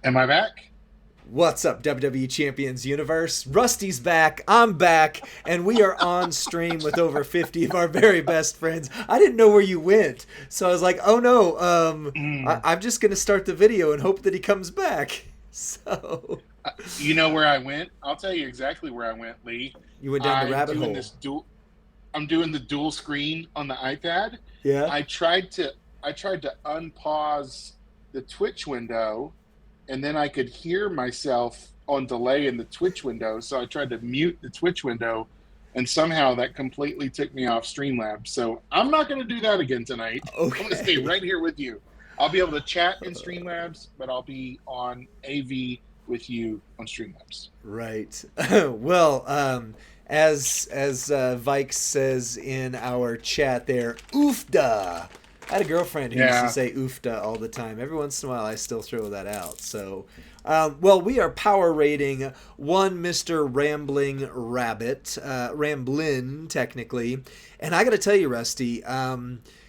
Am I back? What's up, WWE Champions Universe? Rusty's back, I'm back, and we are on stream with over 50 of our very best friends. I didn't know where you went, so I was like, oh no, Mm. I'm just going to start the video and hope that he comes back. So, You know where I went? I'll tell you exactly where I went, Lee. you went down the I'm rabbit doing hole. this dual. I'm doing the dual screen on the iPad. Yeah? I tried to. I tried to unpause the Twitch window, and then I could hear myself on delay in the Twitch window. So I tried to mute the Twitch window, and somehow that completely took me off Streamlabs. So I'm not going to do that again tonight. I'm going to stay Okay. right here with you. I'll be able to chat in Streamlabs, but I'll be on AV with you on Streamlabs. Right. Well, as Vike says in our chat there, oofda. I had a girlfriend who used to Yeah. say oofda all the time. Every once in a while, I still throw that out. So, well, we are power rating one Mr. Rambling Rabbit, Ramblin, technically. And I got to tell you, Rusty,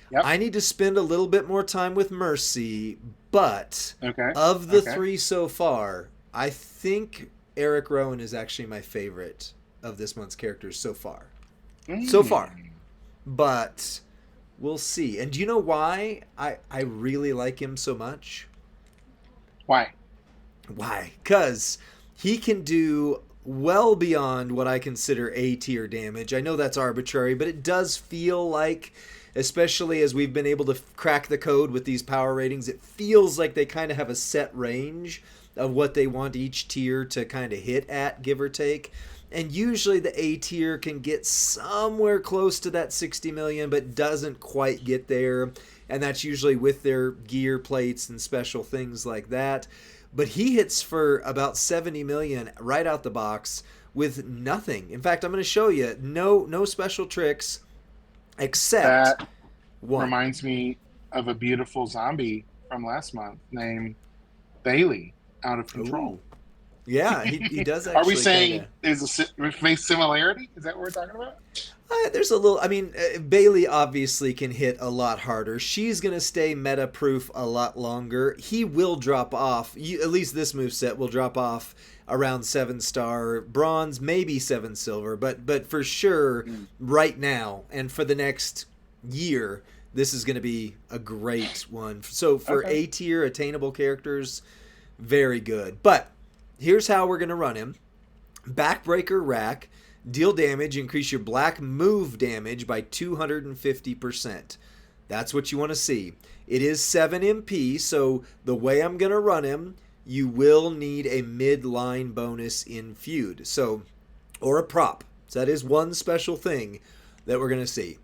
Yep. I need to spend a little bit more time with Mercy, but Okay. of the Okay. three so far, I think Erick Rowan is actually my favorite of this month's characters so far. So far. Mm. But we'll see. And do you know why I really like him so much? Why? Why? Because he can do well beyond what I consider A tier damage. I know that's arbitrary, but it does feel like, especially as we've been able to crack the code with these power ratings, it feels like they kind of have a set range of what they want each tier to kind of hit at, give or take. And usually the A tier can get somewhere close to that 60 million, but doesn't quite get there. And that's usually with their gear plates and special things like that. But he hits for about 70 million right out the box with nothing. In fact, I'm going to show you no special tricks except That one. reminds me of a beautiful zombie from last month named Bailey, out of control. Ooh. Yeah, he does Are we actually kind saying of. there's a face similarity? Is that what we're talking about? There's a little. I mean, Bailey obviously can hit a lot harder. She's gonna stay meta proof a lot longer. He will drop off. At least this moveset will drop off around 7-star bronze, maybe 7 silver. But for sure, Mm. right now and for the next year, this is gonna be a great one. So for Okay. A tier attainable characters, very good. But here's how we're gonna run him. Backbreaker rack. Deal damage, increase your black move damage by 250%. That's what you want to see. It is 7 MP, so the way I'm going to run him, you will need a midline bonus in feud. So, or a prop. So that is one special thing that we're going to see.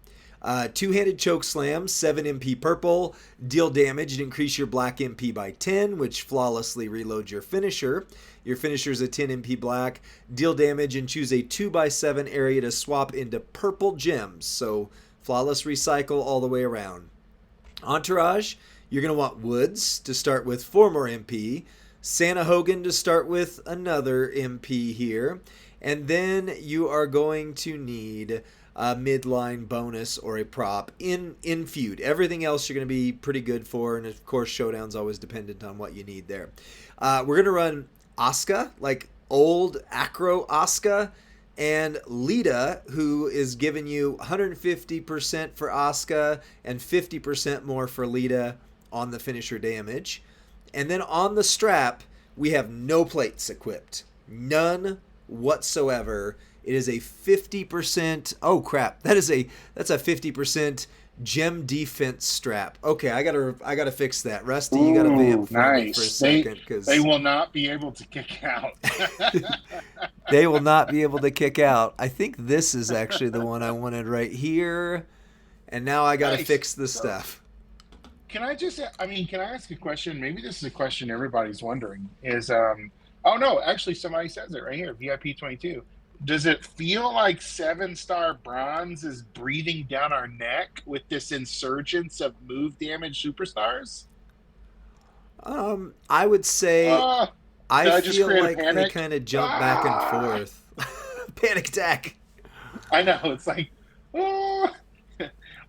Two-handed choke slam, 7 MP purple. Deal damage and increase your black MP by 10, which flawlessly reloads your finisher. Your finisher is a 10 MP black. Deal damage and choose a 2x7 area to swap into purple gems. So flawless recycle all the way around. Entourage, you're going to want Woods to start with 4 more MP. Santa Hogan to start with another MP here. And then you are going to need a midline bonus or a prop in feud. Everything else you're going to be pretty good for, and of course Showdown's always dependent on what you need there. We're going to run Asuka, like old Acro Asuka, and Lita, who is giving you 150% for Asuka and 50% more for Lita on the finisher damage. And then on the strap, we have no plates equipped. None whatsoever. It is a 50%. Oh crap. That's a 50% gem defense strap. Okay, I gotta fix that. Rusty, you gotta Ooh, vamp for me for a nice. second They because will not be able to kick out. they will not be able to kick out. I think this is actually the one I wanted right here. And now I gotta Nice. fix the So, stuff. can I ask a question? Maybe this is a question everybody's wondering. Oh no, actually, somebody says it right here. VIP 22. Does it feel like 7-star bronze is breathing down our neck with this insurgence of move damage superstars? I would say Ah, I did I just feel create a like they panic? kind of jump back and Ah, forth. Panic attack. I know. It's like, ah.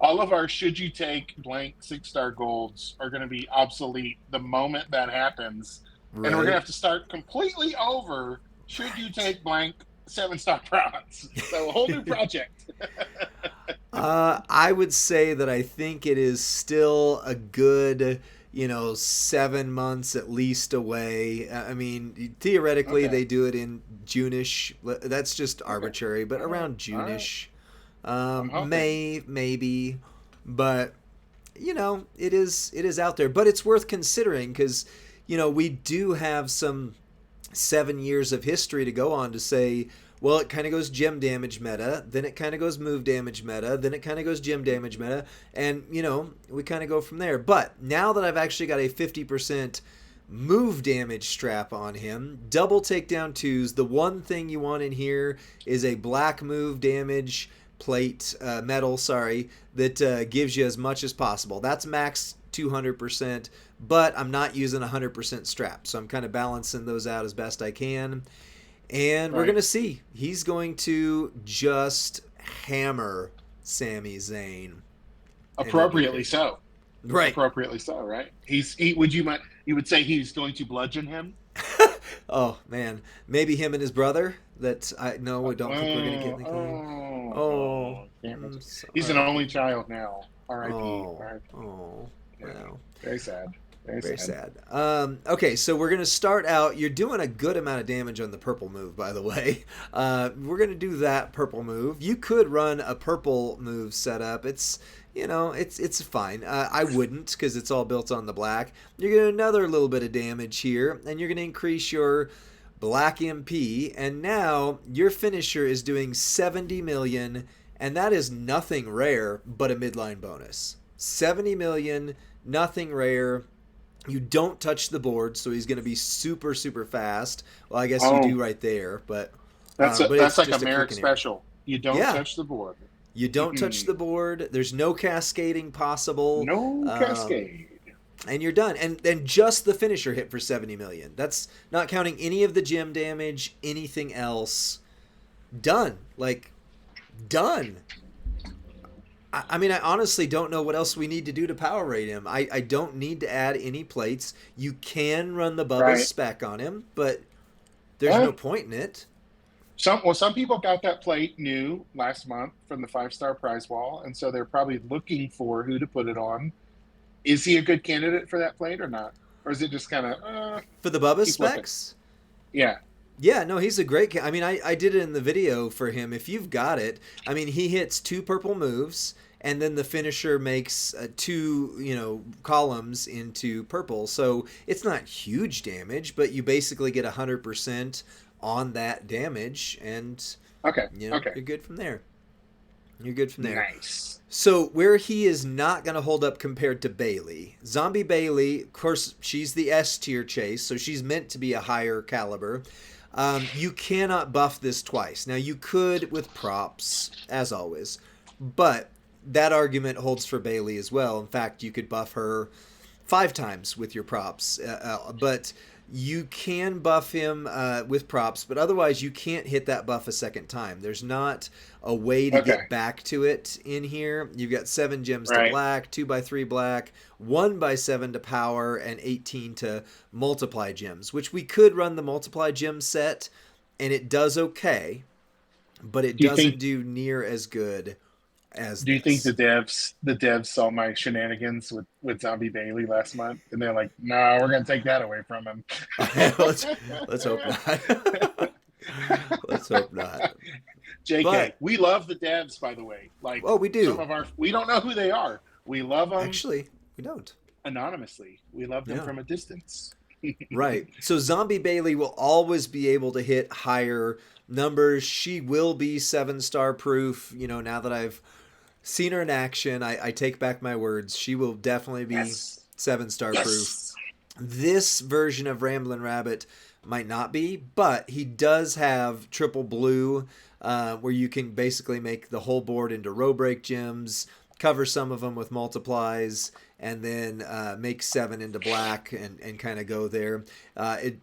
All of our should you take blank 6-star golds are going to be obsolete the moment that happens. and we're gonna Right. have to start completely over. Should you take blank 7-star prods? So a whole new project. I would say that I think it is still a good, 7 months at least away. I mean, theoretically, Okay. they do it in June-ish. That's just Okay. arbitrary, but All right. around All right. June-ish. I'm hoping. Maybe, but it is out there. But it's worth considering because we do have some 7 years of history to go on to say, well, it kind of goes gem damage meta, then it kind of goes move damage meta, then it kind of goes gem damage meta, and we kind of go from there. But now that I've actually got a 50% move damage strap on him, double takedown twos, the one thing you want in here is a black move damage plate, metal, sorry, that gives you as much as possible. That's max 200%, but I'm not using 100% strap, so I'm kind of balancing those out as best I can. And we're going Right. to see. He's going to just hammer Sami Zayn, and it'll be Appropriately great. so. Right. Appropriately so. Right. You would say he's going to bludgeon him? Oh, man. Maybe him and his brother. That I no, I don't think we're going to get in the game. Oh, Damn it. I'm He's an sorry. only child now. R.I.P. Oh, R.I.P. oh, Yeah. wow. Very sad. Very Very sad. sad. Okay, so we're going to start out. You're doing a good amount of damage on the purple move, by the way. We're going to do that purple move. You could run a purple move setup. It's fine. I wouldn't because it's all built on the black. You're going to another little bit of damage here, and you're going to increase your black MP. And now your finisher is doing 70 million, and that is nothing rare but a midline bonus. 70 million, nothing rare. You don't touch the board, so he's going to be super, super fast. Well, I guess you do Oh, right there, but that's it's like a just a Merrick quick and error. special. You don't Yeah, touch the board. you don't touch the board. There's no cascading possible, No um, cascade. and you're done. And then just the finisher hit for 70 million. That's not counting any of the gem damage, anything else. Done. Like, done. I mean, I honestly don't know what else we need to do to power rate him. I don't need to add any plates. You can run the Bubba's Right. spec on him, but there's Eh, no point in it. some people got that plate new last month from the 5-star prize wall, and so they're probably looking for who to put it on. Is he a good candidate for that plate or not? Or is it just kind of For the Bubba's keep looking? specs, Yeah. yeah, no, he's a great. I mean, I did it in the video for him. If you've got it, I mean, he hits two purple moves, and then the finisher makes two, columns into purple. So it's not huge damage, but you basically get 100% on that damage, and Okay. Okay. you're good from there. You're good from there. Nice. So where he is not going to hold up compared to Bailey, Zombie Bailey, of course, she's the S tier chase, so she's meant to be a higher caliber. You cannot buff this twice. Now you could with props, as always, but that argument holds for Bailey as well. In fact, you could buff her 5 times with your props, but you can buff him with props, but otherwise you can't hit that buff a second time. There's not a way to Okay. get back to it in here. You've got 7 gems to Right. black, 2x3 black, 1x7 to power, and 18 to multiply gems, which we could run the multiply gem set, and it does okay, but it Do you doesn't think do near as good as do you think this. the devs saw my shenanigans with Zombie Bailey last month and they're like, no, we're gonna take that away from him. let's hope not. Let's hope not. JK, But we love the devs, by the way. Like we some do. of we don't know who they are. We love them Actually, we don't. anonymously. We love them Yeah. from a distance. Right. So Zombie Bailey will always be able to hit higher numbers. She will be 7-star proof. Now that I've seen her in action, I take back my words. She will definitely be Yes. 7-star proof. Yes. This version of Ramblin' Rabbit might not be, but he does have triple blue, where you can basically make the whole board into row break gems, cover some of them with multiplies, and then make 7 into black and kind of go there. It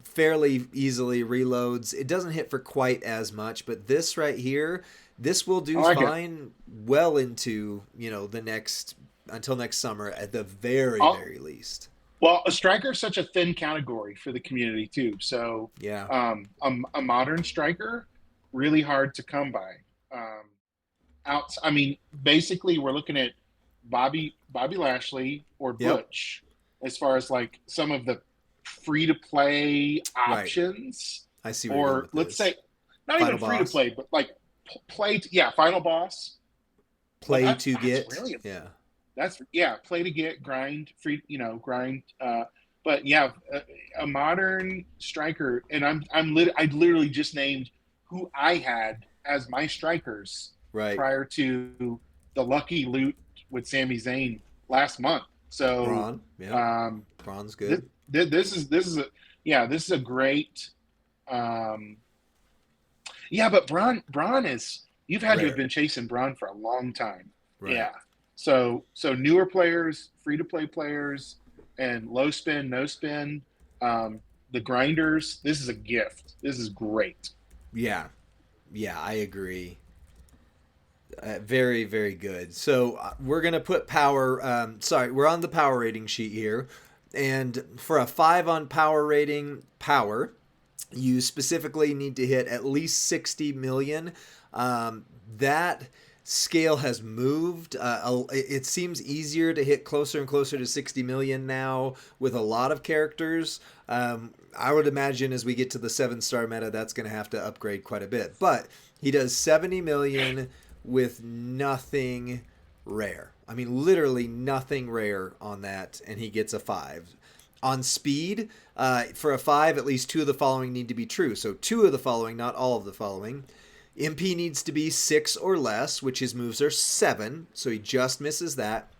fairly easily reloads. It doesn't hit for quite as much, but this right here, this will I do like it. fine well into, the next, until next summer at the very, I'll very least. Well, a striker is such a thin category for the community too. So, Yeah. a modern striker, really hard to come by. Um, I mean, basically, we're looking at Bobby Lashley or Yep. Butch as far as like some of the free to play Right. options, I see where you're going or with let's this. say not Final even free to boss. play, but like yeah, final boss. Well, Play to that's get. really Yeah. that's yeah, play to get, grind, free, grind. But yeah, a modern striker, and I literally just named who I had as my strikers Right. prior to the lucky loot with Sami Zayn last month. So, Braun. Yep. um, Braun's this, good. this is a yeah, this is a great. Um, yeah, but Braun is you've had to have Rare. been chasing Braun for a long time. Right. Yeah. So newer players, free to play players, and low spin, no spin, the grinders. This is a gift. This is great. Yeah. Yeah, I agree. Very, very good. So we're gonna put power. Sorry, we're on the power rating sheet here, and for a 5 on power rating, power, you specifically need to hit at least 60 million. That scale has moved. It seems easier to hit closer and closer to 60 million now with a lot of characters. I would imagine as we get to the 7-star meta, that's going to have to upgrade quite a bit. But he does 70 million with nothing rare. I mean, literally nothing rare on that, and he gets a 5. On speed, for a 5, at least 2 of the following need to be true. So 2 of the following, not all of the following. MP needs to be 6 or less, which his moves are 7, so he just misses that.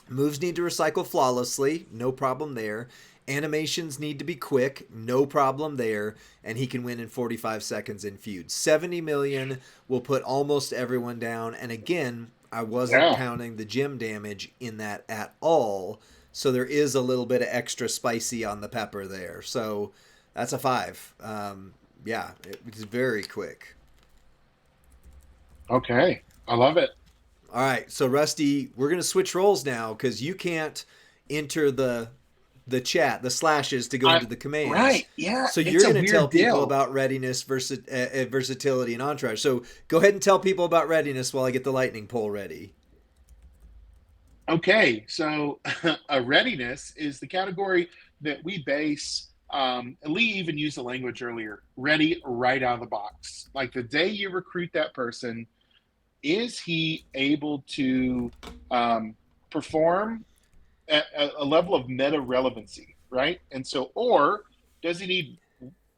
Moves need to recycle flawlessly, no problem there. Animations need to be quick, no problem there, and he can win in 45 seconds in feuds. 70 million will put almost everyone down, and again, I wasn't Yeah. counting the gym damage in that at all, so there is a little bit of extra spicy on the pepper there. So that's a 5. Yeah, it's very quick. Okay. I love it. All right, so Rusty, we're gonna switch roles now because you can't enter the chat, the slashes to go I into the commands. right. Yeah. So It's you're a gonna tell weird people deal. about readiness, versatility, and entourage. So go ahead and tell people about readiness while I get the lightning pole ready. Okay, so a readiness is the category that we base. Lee even used the language earlier. Ready right out of the box. Like the day you recruit that person, is he able to perform at a level of meta relevancy, right? And so, or does he need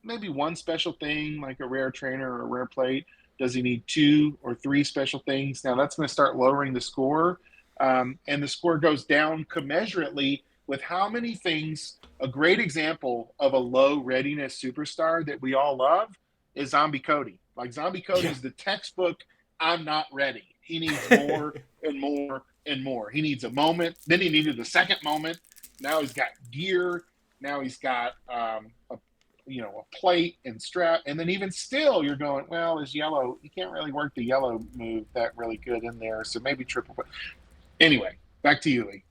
maybe one special thing like a rare trainer or a rare plate? Does he need 2 or 3 special things? Now that's going to start lowering the score, and the score goes down commensurately with how many things. A great example of a low readiness superstar that we all love is Zombie Cody. Like Zombie Cody Yeah. is the textbook. I'm not ready. He needs more and more and more. He needs a moment. Then he needed the second moment. Now he's got gear. Now he's got a plate and strap. And then even still, you're going, well, his yellow. You can't really work the yellow move that really good in there. So maybe triple. Anyway, back to you, Lee.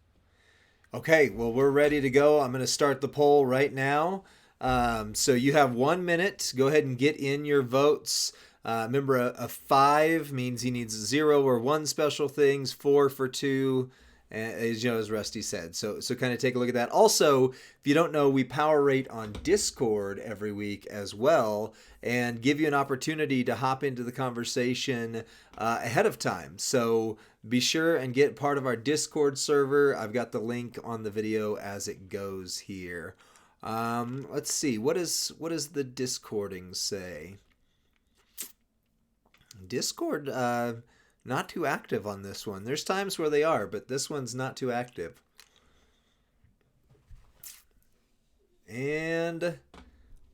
Okay, well, we're ready to go. I'm going to start the poll right now. So you have 1 minute. Go ahead and get in your votes. Remember, a 5 means he needs 0 or 1 special things, 4 for 2, as Rusty said. So kind of take a look at that. Also, if you don't know, we power rate on Discord every week as well, and give you an opportunity to hop into the conversation ahead of time. So be sure and get part of our Discord server. I've got the link on the video as it goes here. Let's see. What does the Discording say? Discord, not too active on this one. There's times where they are, but this one's not too active. And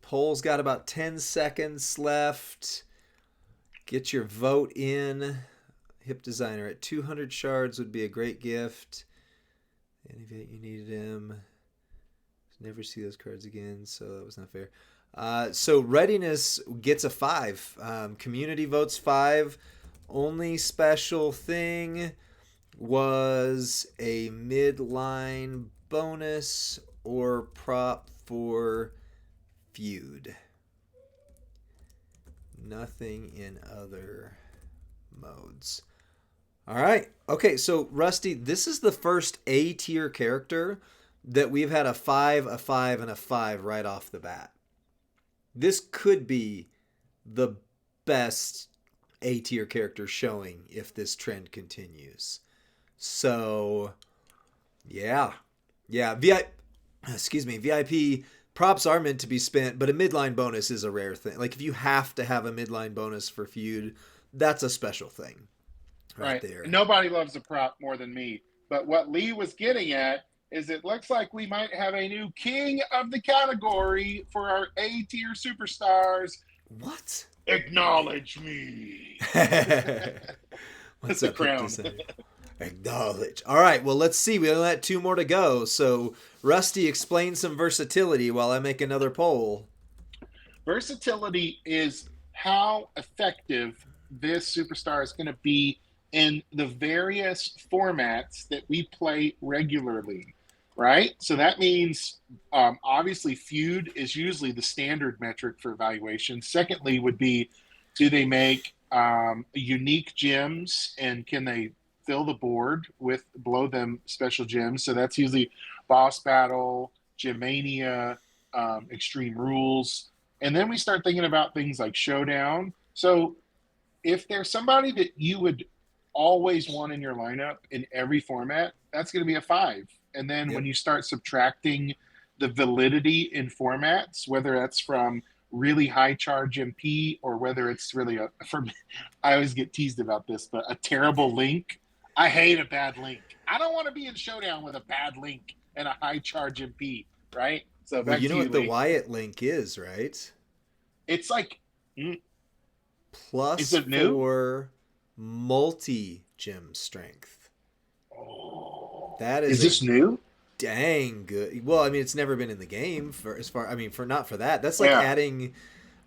poll's got about 10 seconds left. Get your vote in. Hip Designer at 200 shards would be a great gift. Any event you needed him. Never see those cards again, so that was not fair. So Readiness gets a 5. Community votes 5. Only special thing was a midline bonus or prop for feud. Nothing in other modes. All right. Okay, so Rusty, this is the first A tier character that we've had a 5, a 5, and a 5 right off the bat. This could be the best A tier character showing if this trend continues. So, yeah. Yeah, VIP props are meant to be spent, but a midline bonus is a rare thing. Like, if you have to have a midline bonus for feud, that's a special thing. Right there. Nobody loves a prop more than me. But what Lee was getting at is it looks like we might have a new king of the category for our A tier superstars. What? Acknowledge me. What's the crown? Acknowledge. All right, well, let's see. We only got 2 more to go. So, Rusty, explain some versatility while I make another poll. Versatility is how effective this superstar is going to be in the various formats that we play regularly, right? So that means, obviously, feud is usually the standard metric for evaluation. Secondly would be, do they make unique gems, and can they fill the board with below them special gems? So that's usually boss battle, Gemmania, extreme rules. And then we start thinking about things like showdown. So if there's somebody that you would always want in your lineup in every format, that's going to be a 5. And then when you start subtracting the validity in formats, whether that's from really high charge MP or whether it's really I always get teased about this, but a terrible link. I hate a bad link. I don't want to be in showdown with a bad link and a high charge MP, right? So well, you know what the Wyatt link is, right? It's like plus is it new? 4 multi-gem strength. Oh, that is this new? Dang good. Well, I mean, it's never been in the game not for that. That's like adding,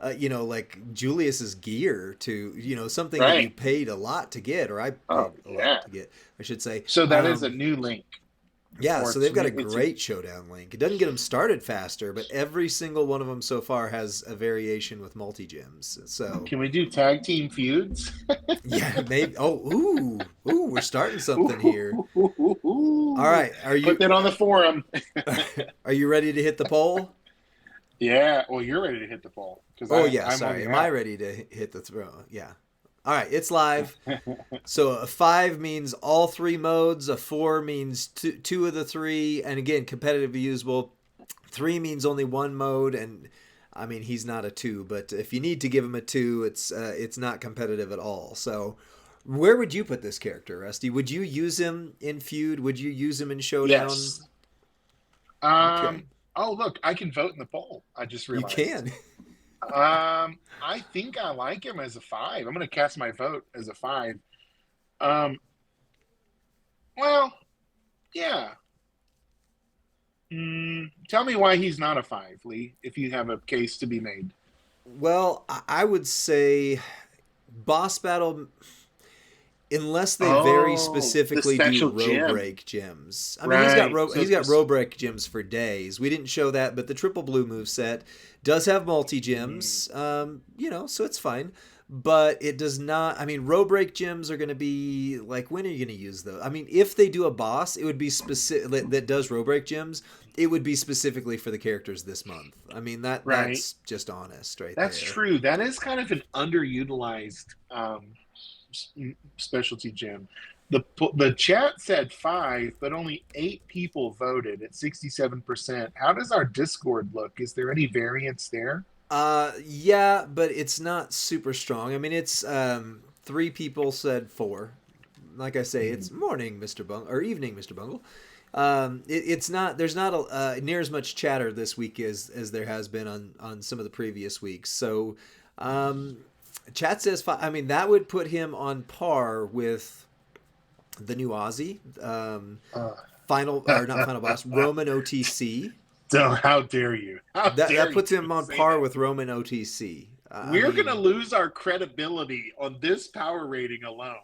like Julius's gear to, something that you paid a lot to get, or I paid a lot to get, I should say. So that is a new link. Yeah, so they've got a great showdown link. It doesn't get them started faster, but every single one of them so far has a variation with multi-gems. So can we do tag team feuds? Yeah, maybe. Oh, we're starting something here. All right, put that on the forum? Are you ready to hit the poll? Yeah, well, you're ready to hit the poll. Am I ready to hit the throw? Yeah. All right, it's live. So a 5 means all 3 modes. A 4 means two of the 3. And again, competitive usable. 3 means only 1 mode. And I mean, he's not a 2, but if you need to give him a 2, it's not competitive at all. So where would you put this character, Rusty? Would you use him in feud? Would you use him in showdown? Yes. Okay. Oh, look, I can vote in the poll. I just realized. You can. I think I like him as a 5. I'm going to cast my vote as a 5. Well, yeah. Tell me why he's not a 5, Lee, if you have a case to be made. Well, I would say boss battle, unless they very specifically do row break gems. I mean, he's got row break gems for days. We didn't show that, but the triple blue moveset does have multi gems. So it's fine. But it does not. I mean, row break gems are going to be like, when are you going to use those? I mean, if they do a boss, it would be specific that does row break gems. It would be specifically for the characters this month. I mean, that's just honest, right? That's true. That is kind of an underutilized specialty gem. The chat said 5, but only 8 people voted at 67%. How does our Discord look? Is there any variance there? Yeah, but it's not super strong. I mean, it's 3 people said 4. Like I say, it's morning, Mr. Bungle, or evening, Mr. Bungle. It's not. There's not near as much chatter this week as there has been on some of the previous weeks. So, chat says 5. I mean, that would put him on par with the new Aussie, not final boss, Roman OTC. How dare you? That puts him on par with Roman OTC. We're going to lose our credibility on this power rating alone.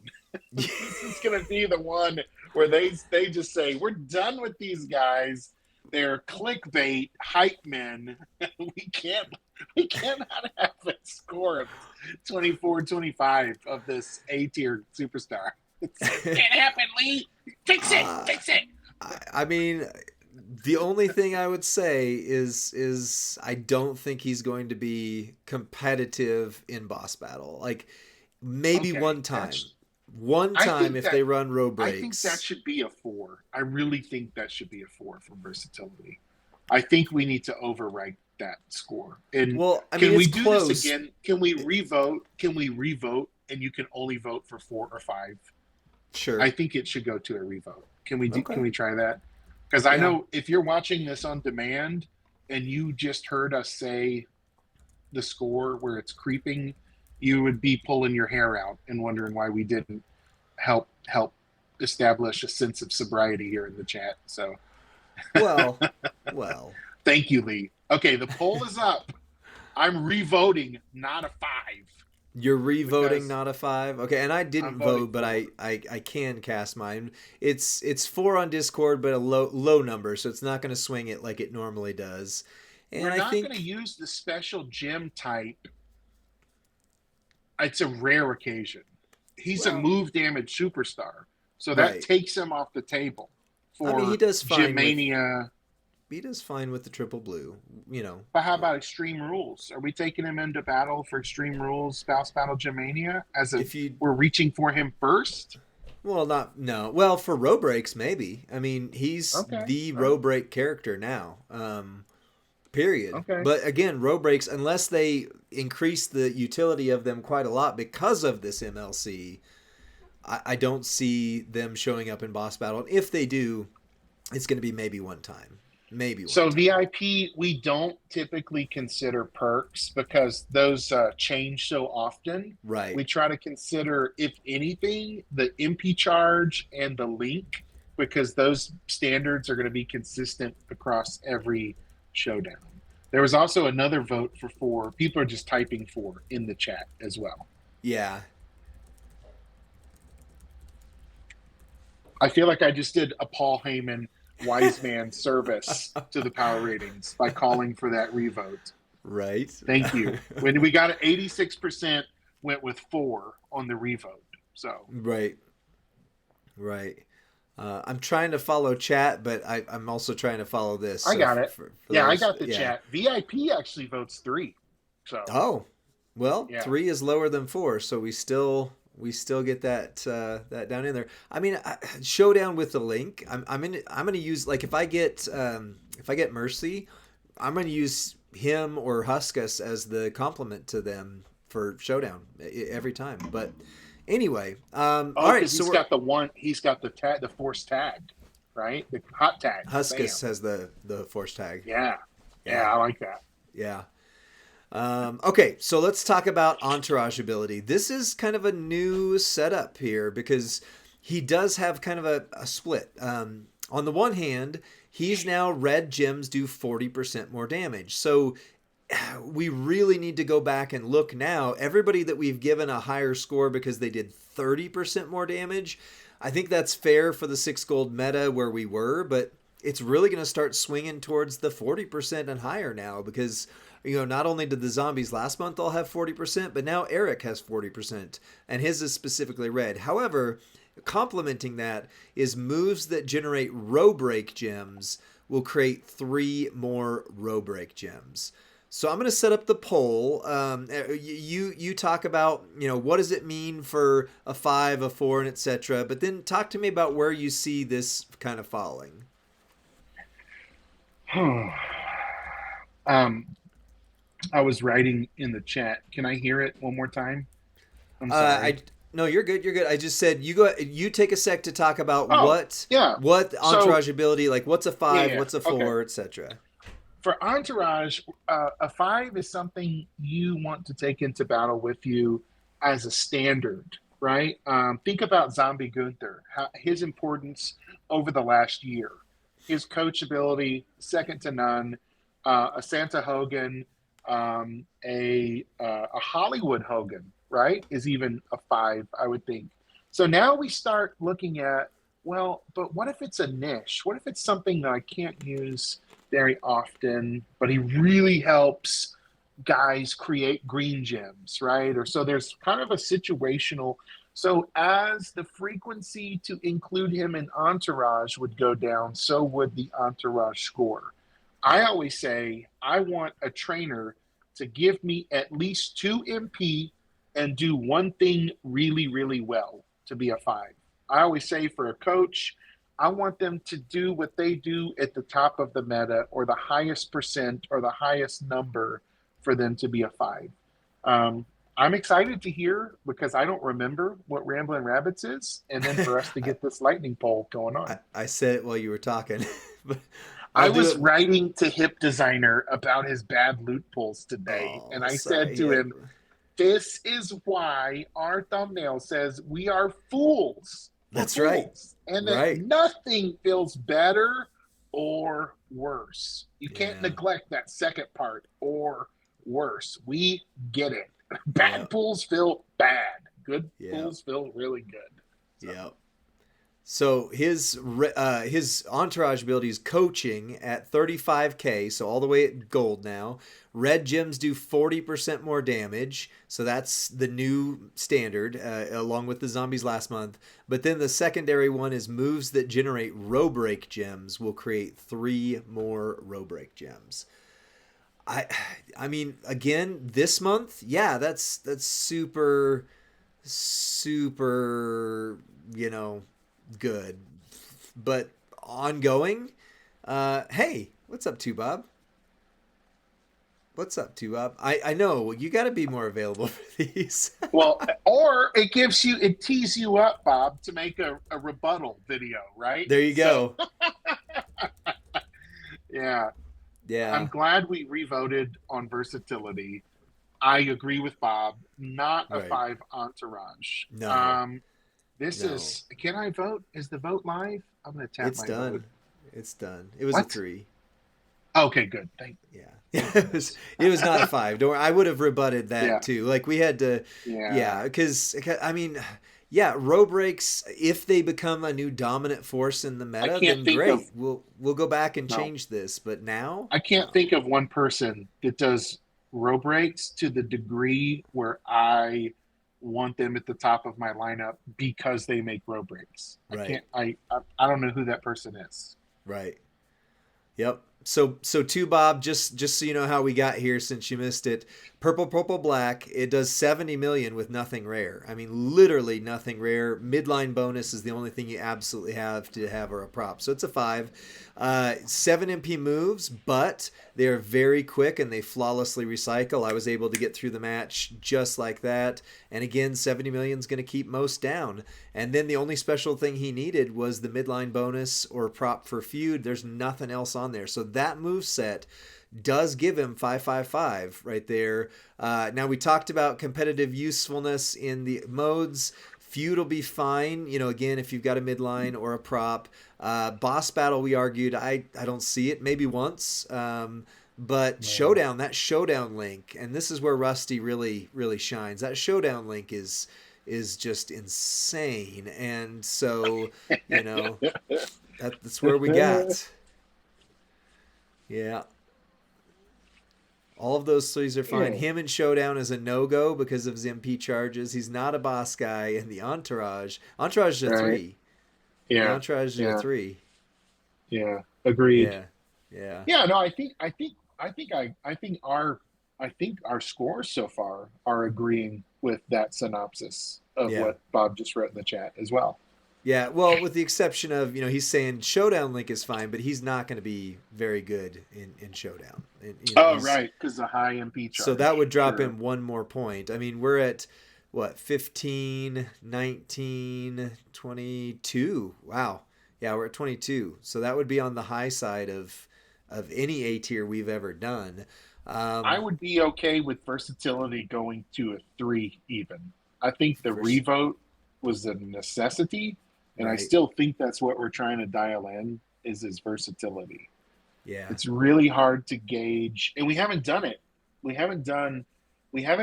This is going to be the one where they just say, we're done with these guys. they're clickbait hype men. We cannot have a score of 24-25 of this A-tier superstar. It can't happen, Lee. Fix it. Fix it. I mean, the only thing I would say is I don't think he's going to be competitive in boss battle. Like maybe Okay, one time. that's- One I time think if that they run row I think breaks. that should be a 4. I really think that should be a 4 for versatility. I think we need to overwrite that score. And Well, I mean can we it's do close. this again? Can we revote? Can we revote and you can only vote for 4 or 5? Sure. I think it should go to a revote. Can we Okay. can we try that? Because I Yeah. know if you're watching this on demand and you just heard us say the score where it's creeping, you would be pulling your hair out and wondering why we didn't help establish a sense of sobriety here in the chat. So Well. thank you, Lee. Okay, the poll is up. I'm revoting not a 5. You're revoting Because not a 5. Okay, and I didn't I'm voting vote, but for I can cast mine. It's 4 on Discord, but a low number, so it's not going to swing it like it normally does. And We're I not think going to use the special gem type. It's a rare occasion. He's a well, move damage superstar, so that right. takes him off the table for I mean, he does fine Gemmania. with the triple blue, you know. But how about Extreme Rules? Are we taking him into battle for Extreme Rules, Spouse Battle Gemmania? If you We're reaching for him first? well, not no. Well, for row breaks maybe. I mean, he's Okay. the row break character now. Period. Okay. But again, row breaks, unless they increase the utility of them quite a lot because of this MLC, I don't see them showing up in boss battle. And if they do, it's going to be maybe one time. Maybe one So time. VIP, we don't typically consider perks because those change so often. Right. We try to consider, if anything, the MP charge and the link because those standards are going to be consistent across every showdown. There was also another vote for 4. People are just typing 4 in the chat as well. Yeah. I feel like I just did a Paul Heyman wise man service to the power ratings by calling for that revote. Right. Thank you. When we got it, 86% went with 4 on the revote. So Right. I'm trying to follow chat, but I'm also trying to follow this. I got it. For I those, got the chat. VIP actually votes 3. So Oh, well, Yeah. 3 is lower than 4, so we still get that that down in there. I mean, showdown with the link. I'm going to use, like, if I get Mercy, I'm going to use him or Huskus as the complement to them for showdown every time. But anyway, all right. So he's got the tag, the force tag, right? The hot tag. Huskus Bam. has the force tag. Yeah, I like that. Yeah. Okay, so let's talk about Entourage ability. This is kind of a new setup here because he does have kind of a split. On the one hand, he's now red gems do 40% more damage. So we really need to go back and look now. Everybody that we've given a higher score because they did 30% more damage, I think that's fair for the 6 gold meta where we were, but it's really going to start swinging towards the 40% and higher now because, you know, not only did the zombies last month all have 40%, but now Erick has 40%, and his is specifically red. However, complementing that is moves that generate row break gems will create 3 more row break gems. So I'm going to set up the poll. You talk about, you know, what does it mean for a 5, a 4, and etc. But then talk to me about where you see this kind of falling. I was writing in the chat. Can I hear it one more time? I'm sorry. No, you're good. You're good. I just said you take a sec to talk about what Entourage ability, like what's a 5, what's a 4, etc. For Entourage, a 5 is something you want to take into battle with you as a standard, right? Think about Zombie Gunther, his importance over the last year. His coach ability, second to none. A Santa Hogan, a Hollywood Hogan, right, is even a 5, I would think. So now we start looking at well, but what if it's a niche? What if it's something that I can't use very often, but he really helps guys create green gems, right? Or so there's kind of a situational. So as the frequency to include him in Entourage would go down, so would the Entourage score. I Yeah. always say I want a trainer to give me at least 2 MP and do one thing really, really well to be a 5. I always say for a coach, I want them to do what they do at the top of the meta or the highest percent or the highest number for them to be a 5. Um, I'm excited to hear because I don't remember what Ramblin' Rabbits is, and then for us to I, get this lightning poll going on. I said it while you were talking, but I I'll do was it. writing to Hip Designer about his bad loot pulls today, and Oh, I said sorry. to Yeah. him, "This is why our thumbnail says we are fools. We're That's right. fools, and that Right. nothing feels better or worse. You can't Yeah. neglect that second part or worse. We get it. Yeah. Bad pulls feel bad. Good Yeah. pulls feel really good." So, Yeah. So his entourage ability is coaching at 35K, so all the way at gold now. Red gems do 40% more damage, so that's the new standard, along with the zombies last month. But then the secondary one is moves that generate row break gems will create 3 more row break gems. I I mean, again, this month, yeah, that's super super, you know, good. But ongoing, hey, what's up, Two Bob? What's up, Two Bob? I know you got to be more available for these. well, or it tees you up, Bob, to make a rebuttal video, right? There you So, go. yeah, I'm Yeah. glad we revoted on versatility. I agree with Bob. Not a Right. 5 entourage. No. This No. is. Can I vote? Is the vote live? I'm going to tap It's my vote. done. It's done. It was a What? 3. Okay, good. Yeah. Thank it was goodness. it was not a 5. Don't worry. I would have rebutted that Yeah, too. Like we had to, yeah. yeah, because I mean, yeah, row breaks, if they become a new dominant force in the I meta, can't then think of great. We'll go back and no. change this. But now, I can't no. think of one person that does row breaks to the degree where I want them at the top of my lineup because they make row breaks. I Right. can't. I don't know who that person is. Right. Yep. So two Bob, just so you know how we got here since you missed it. Purple black, it does 70 million with nothing rare. I mean literally nothing rare. Midline bonus is the only thing you absolutely have to have or a prop. So it's a 5. 7 MP moves, but they are very quick and they flawlessly recycle. I was able to get through the match just like that. And again, 70 million is going to keep most down. And then the only special thing he needed was the midline bonus or prop for feud. There's nothing else on there. So that move set does give him 555 right there. Now we talked about competitive usefulness in the modes. Feud will be fine, you know, again, if you've got a midline or a prop. Boss battle, we argued, I don't see it, maybe once. But No. showdown, that showdown link, and this is where Rusty really shines. That showdown link is just insane. And so, you know, that's where we got. Yeah. All of those threes are fine. Yeah. Him in Showdown is a no-go because of his MP charges. He's not a boss guy. And the Entourage. Entourage is a Right. 3. The Yeah. Entourage is a Yeah. 3. Yeah. Agreed. Yeah. Yeah. Yeah. No. I think our scores so far are agreeing with that synopsis of Yeah. what Bob just wrote in the chat as well. Yeah. Well, with the exception of, you know, he's saying Showdown Link is fine, but he's not going to be very good in Showdown. And, you know, Oh, right, because the high MP so that charge. would drop Sure. him 1 more point. I mean, we're at what, 15, 19, 22. Wow. Yeah, we're at 22. So that would be on the high side of any A tier we've ever done. I Um, would be okay with versatility going to a 3 even. I think the vers- revote was a necessity, and I right. still think that's what we're trying to dial in is his versatility. Yeah. It's really hard to gauge, and we haven't done it. We haven't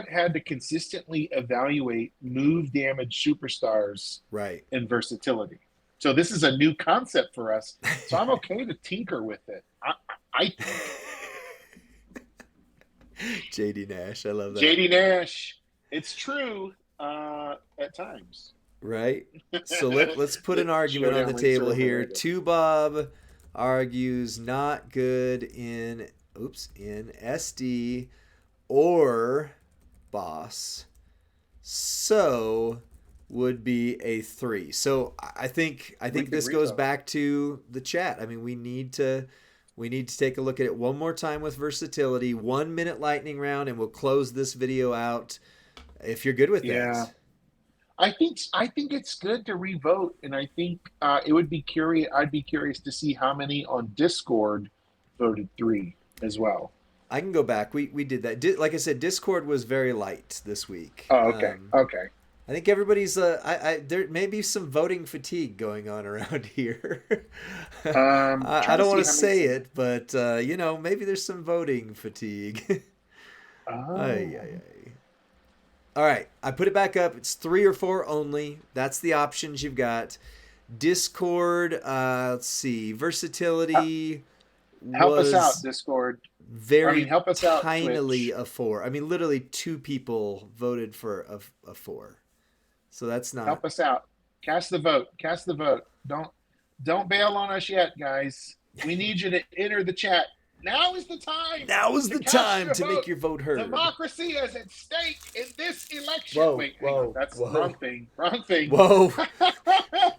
had to consistently evaluate move damage superstars Right. and versatility. So this is a new concept for us. So I'm okay to tinker with it. I JD Nash, I love that. JD Nash. It's true at times. Right. So let's put an argument on the table here. Two Bob argues not good in SD or boss. So would be a 3. So I think this goes back to the chat. I mean, we need to take a look at it one more time with Versatility. 1 minute lightning round, and we'll close this video out if you're good with that. I think it's good to revote, and I think it would be curious. I'd be curious to see how many on Discord voted 3 as well. I can go back. We did that. Like I said, Discord was very light this week. Oh, okay. Okay. I think everybody's there may be some voting fatigue going on around here. I don't want to say it, but maybe there's some voting fatigue. All right, I put it back up. It's 3 or 4 only. That's the options you've got. Discord, let's see. Versatility help us out, Discord. Help us out, tinily a 4. I mean, literally 2 people voted for a 4. So that's not. Help us out. Cast the vote. Cast the vote. Don't bail on us yet, guys. We need you to enter the chat. Now is the time. Now is the time to make your vote heard. Democracy is at stake in this election. Whoa, that's wrong thing. Wrong thing. Whoa.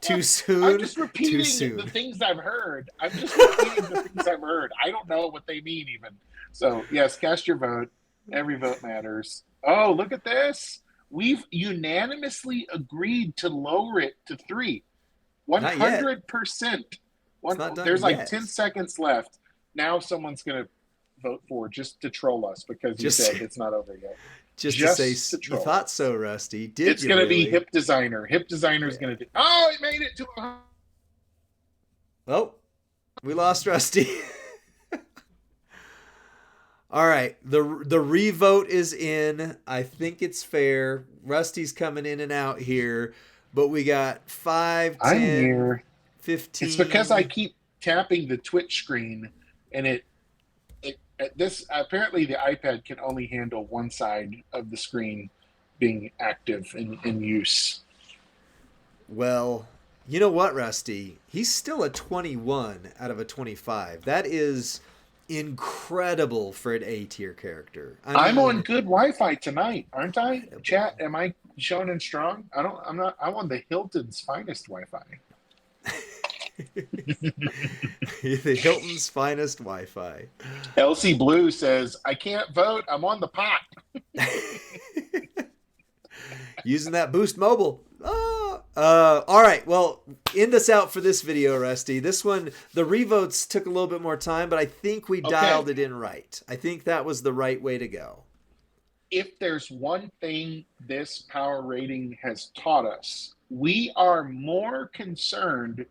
Too soon. I'm just repeating the things I've heard. I don't know what they mean even. So yes, cast your vote. Every vote matters. Oh, look at this. We've unanimously agreed to lower it to 3. 100%. There's like 10 seconds left. Now someone's going to vote for just to troll us because you said it's not over yet. Just to say, you thought so, Rusty. It's going to be Hip Designer. Hip Designer is going to do. Oh, it made it to 100. Oh, we lost Rusty. All right, the revote is in. I think it's fair. Rusty's coming in and out here, but we got 5, 10, I'm here. 15. It's because I keep tapping the Twitch screen. And apparently the iPad can only handle one side of the screen being active in use. Well, you know what, Rusty? He's still a 21 out of a 25. That is incredible for an A-tier character. I'm on good Wi-Fi tonight, aren't I? Chat, am I showing and strong? I'm on the Hilton's finest Wi-Fi. The Hilton's finest Wi-Fi. Elsie Blue says, I can't vote. I'm on the pot. Using that Boost Mobile. All right. Well, end us out for this video, Rusty. This one, the revotes took a little bit more time, but I think we dialed it in right. I think that was the right way to go. If there's one thing this power rating has taught us, we are more concerned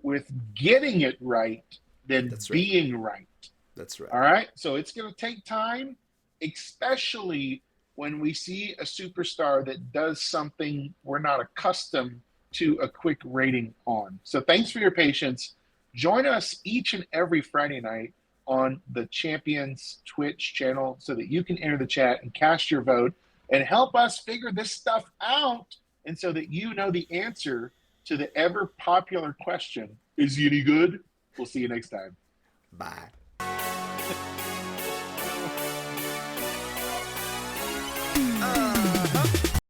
with getting it right than being right. That's right. All right. So it's going to take time, especially when we see a superstar that does something we're not accustomed to a quick rating on. So thanks for your patience. Join us each and every Friday night on the Champions Twitch channel so that you can enter the chat and cast your vote and help us figure this stuff out. And so that you know the answer to the ever popular question, is he any good? We'll see you next time. Bye.